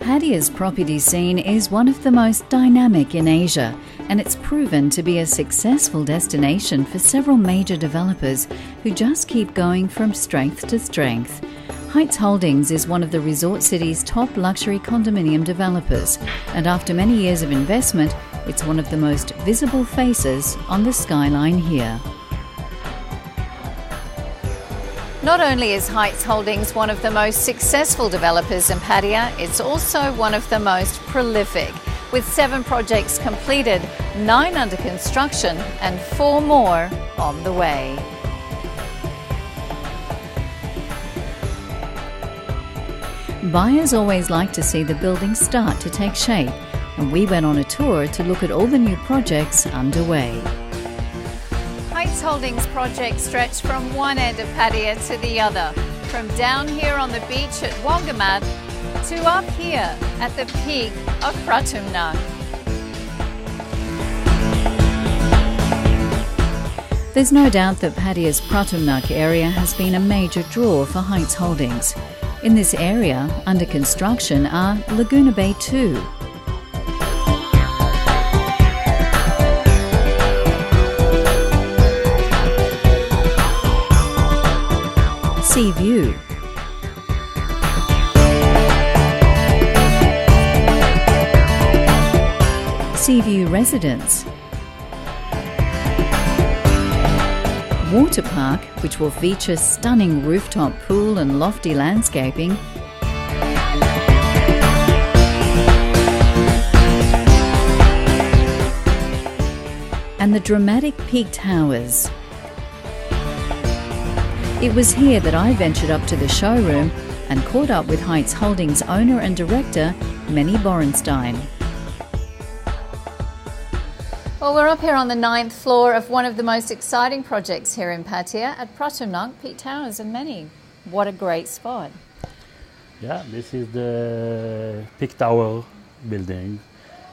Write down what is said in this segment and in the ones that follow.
Pattaya's property scene is one of the most dynamic in Asia, and it's proven to be a successful destination for several major developers who just keep going from strength to strength. Heights Holdings is one of the resort city's top luxury condominium developers, and after many years of investment, it's one of the most visible faces on the skyline here. Not only is Heights Holdings one of the most successful developers in Pattaya, it's also one of the most prolific, with 7 projects completed, 9 under construction and 4 more on the way. Buyers always like to see the buildings start to take shape, and we went on a tour to look at all the new projects underway. Heights Holdings projects stretch from one end of Pattaya to the other, from down here on the beach at Wongamat to up here at the peak of Pratumnak. There's no doubt that Pattaya's Pratumnak area has been a major draw for Heights Holdings. In this area, under construction are Laguna Bay 2, Sea View, Sea View Residence, Water Park, which will feature stunning rooftop pool and lofty landscaping, and the dramatic Peak Towers. It was here that I ventured up to the showroom and caught up with Heights Holdings owner and director, Manny Borenstein. Well, we're up here on the 9th floor of one of the most exciting projects here in Pattaya at Pratumnak, Peak Towers. And Manny, what a great spot. Yeah, this is the Peak Tower building.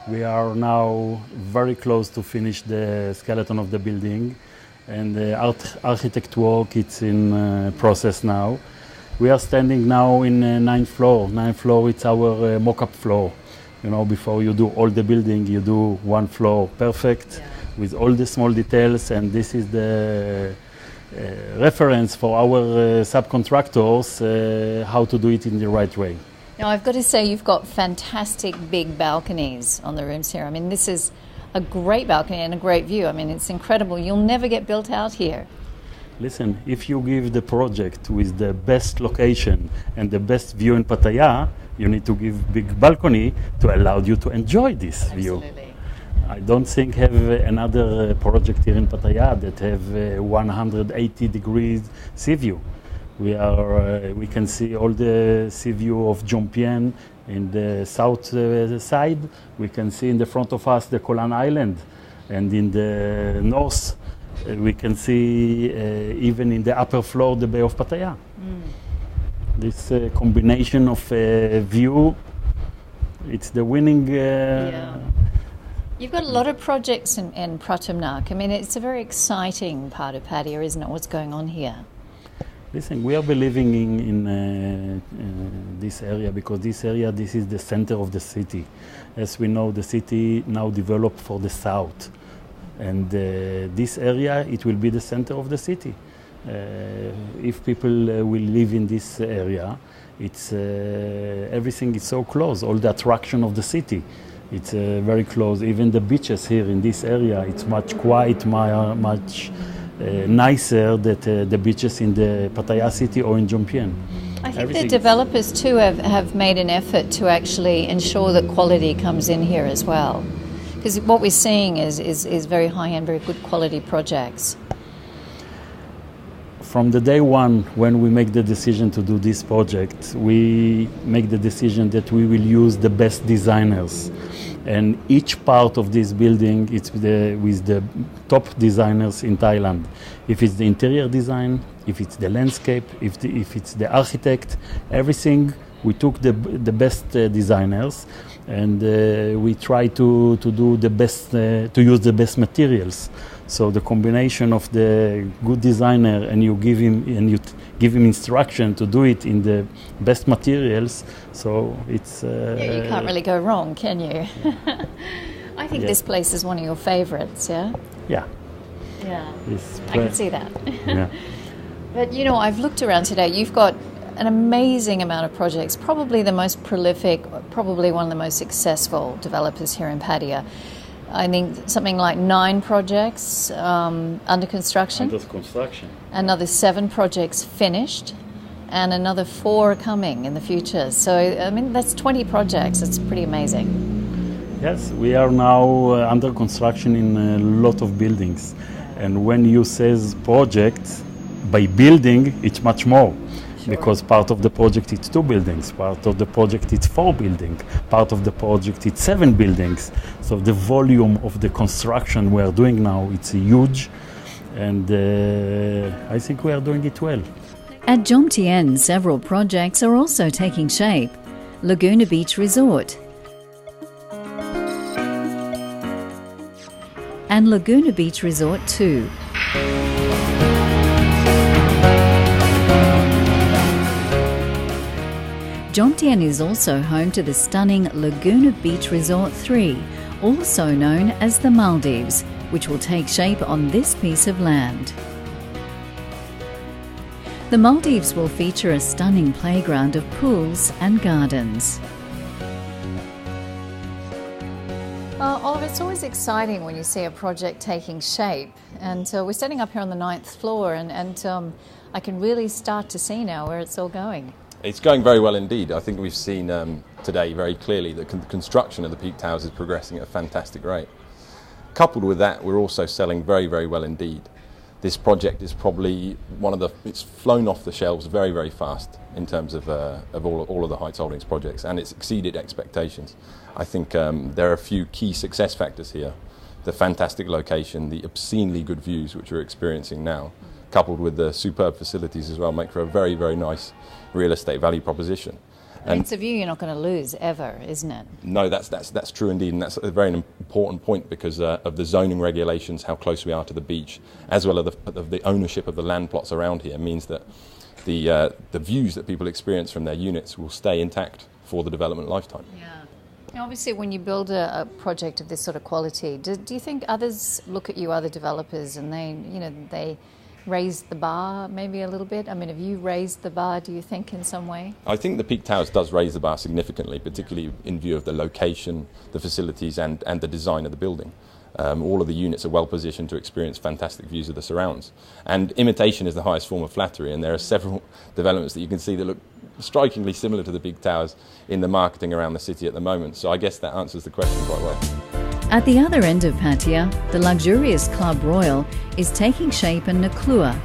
We are now very close to finish the skeleton of the building, and the architect work, it's in process now. We are standing now in 9th floor. 9th floor, it's our mock-up floor. You know, before you do all the building, you do one floor perfect, with all the small details, and this is the reference for our subcontractors, how to do it in the right way. Now, I've got to say, you've got fantastic big balconies on the rooms here. I mean, this is a great balcony and a great view. I mean, it's incredible. You'll never get built out here. Listen, if you give the project with the best location and the best view in Pattaya, you need to give big balcony to allow you to enjoy this view. I don't think have another project here in Pattaya that have 180 degrees sea view. We can see all the sea view of Jomtien in the south side. We can see in the front of us the Kolan Island, and in the north we can see even in the upper floor the Bay of Pattaya. This combination of view, it's the winning. You've got a lot of projects in Pratumnak. I mean, it's a very exciting part of Pattaya, isn't it? What's going on here? Listen, we are believing in this area because this is the center of the city. As we know, the city now developed for the south, and this area, it will be the center of the city. If people will live in this area, it's everything is so close. All the attraction of the city, it's very close. Even the beaches here in this area, it's much quiet, much nicer than the beaches in the Pattaya city or in Jomtien. I think the developers too have made an effort to actually ensure that quality comes in here as well. Because what we're seeing is very high-end, very good quality projects. From the day one, when we make the decision to do this project, we make the decision that we will use the best designers. And each part of this building, it's with the top designers in Thailand. If it's the interior design, if it's the landscape, if it's the architect, everything We took the best designers, and we try to do the best, to use the best materials. So the combination of the good designer and you give him instruction to do it in the best materials. So it's yeah, you can't really go wrong, can you? I think this place is one of your favorites. Yeah. Yeah. Yeah. I can see that. Yeah. But you know, I've looked around today. You've got an amazing amount of projects. Probably the most prolific, probably one of the most successful developers here in Pattaya. I think something like 9 projects under construction. Under construction. Another 7 projects finished, and another 4 coming in the future. So, I mean, that's 20 projects. It's pretty amazing. Yes, we are now under construction in a lot of buildings. And when you say project, by building, it's much more. Sure. Because part of the project it's 2 buildings, part of the project it's 4 buildings, part of the project it's 7 buildings. So the volume of the construction we are doing now, it's huge, and I think we are doing it well. At Jomtien, several projects are also taking shape. Laguna Beach Resort and Laguna Beach Resort 2. Jomtien is also home to the stunning Laguna Beach Resort 3, also known as the Maldives, which will take shape on this piece of land. The Maldives will feature a stunning playground of pools and gardens. Oliver, it's always exciting when you see a project taking shape, and we're standing up here on the 9th floor, and I can really start to see now where it's all going. It's going very well indeed. I think we've seen today very clearly that the construction of the Peak Towers is progressing at a fantastic rate. Coupled with that, we're also selling very, very well indeed. This project is probably it's flown off the shelves very, very fast in terms of all of the Heights Holdings projects, and it's exceeded expectations. I think there are a few key success factors here. The fantastic location, the obscenely good views which we're experiencing now, coupled with the superb facilities as well, make for a very, very nice real estate value proposition. And it's a view you're not going to lose ever, isn't it? No, that's true indeed, and that's a very important point because of the zoning regulations, how close we are to the beach, as well as the ownership of the land plots around here means that the views that people experience from their units will stay intact for the development lifetime. Yeah. Now, obviously, when you build a project of this sort of quality, do you think others look at you, other developers, and they raise the bar maybe a little bit? I mean, have you raised the bar, do you think, in some way? I think the Peak Towers does raise the bar significantly, particularly in view of the location, the facilities and the design of the building. All of the units are well positioned to experience fantastic views of the surrounds. And imitation is the highest form of flattery, and there are several developments that you can see that look strikingly similar to the Peak Towers in the marketing around the city at the moment. So I guess that answers the question quite well. At the other end of Pattaya, the luxurious Club Royal is taking shape in Nuklua.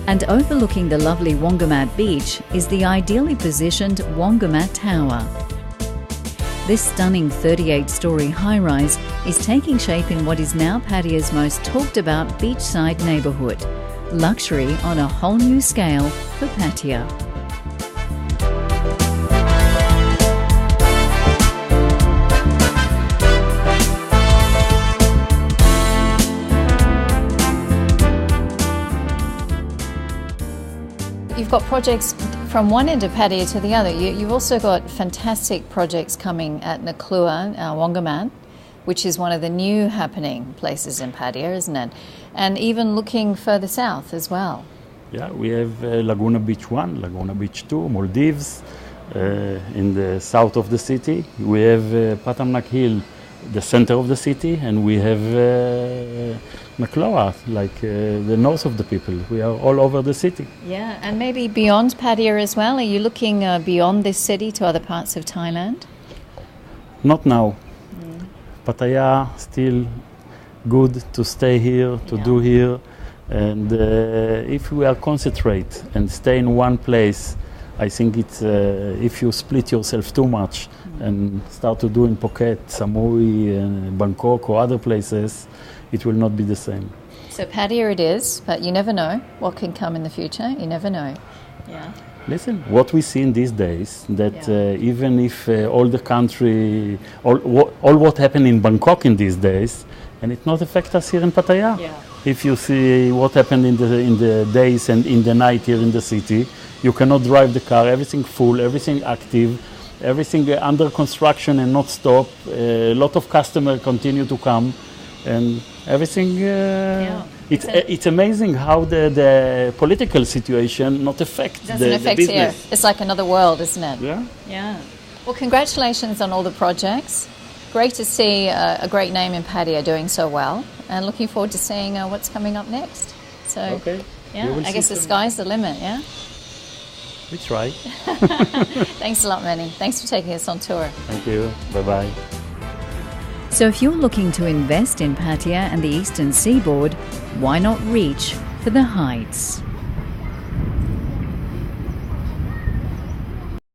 And overlooking the lovely Wongamat Beach is the ideally positioned Wongamat Tower. This stunning 38-storey high-rise is taking shape in what is now Pattaya's most talked-about beachside neighbourhood. Luxury on a whole new scale for Pattaya. You've got projects from one end of Pattaya to the other. You've also got fantastic projects coming at Nuklua, Wongamat, which is one of the new happening places in Pattaya, isn't it? And even looking further south as well. Yeah, we have Laguna Beach 1, Laguna Beach 2, Maldives, in the south of the city. We have Patamnak Hill, the center of the city, and we have Nuklua, like the north of the people. We are all over the city. Yeah, and maybe beyond Pattaya as well. Are you looking beyond this city to other parts of Thailand? Not now. Pattaya still good to stay here, to do here, and if we are concentrate and stay in one place, I think it's if you split yourself too much and start to do in Phuket, Samui, and Bangkok or other places, it will not be the same. So Pattaya it is, but you never know what can come in the future. You never know. Yeah. Listen, what we see in these days, that even if all the country, all what happened in Bangkok in these days, and it not affect us here in Pattaya. Yeah. If you see what happened in the days and in the night here in the city, you cannot drive the car, everything full, everything active, everything under construction and not stop. A lot of customers continue to come, and everything. It's amazing how the political situation not affect the business. Here. It's like another world, isn't it? Yeah. Yeah. Well, congratulations on all the projects. Great to see a great name in Pattaya doing so well, and looking forward to seeing what's coming up next. So, okay. Yeah, I guess the sky's the limit, yeah? We try. Thanks a lot, Manny. Thanks for taking us on tour. Thank you. Bye-bye. So if you're looking to invest in Pattaya and the eastern seaboard, why not reach for the heights?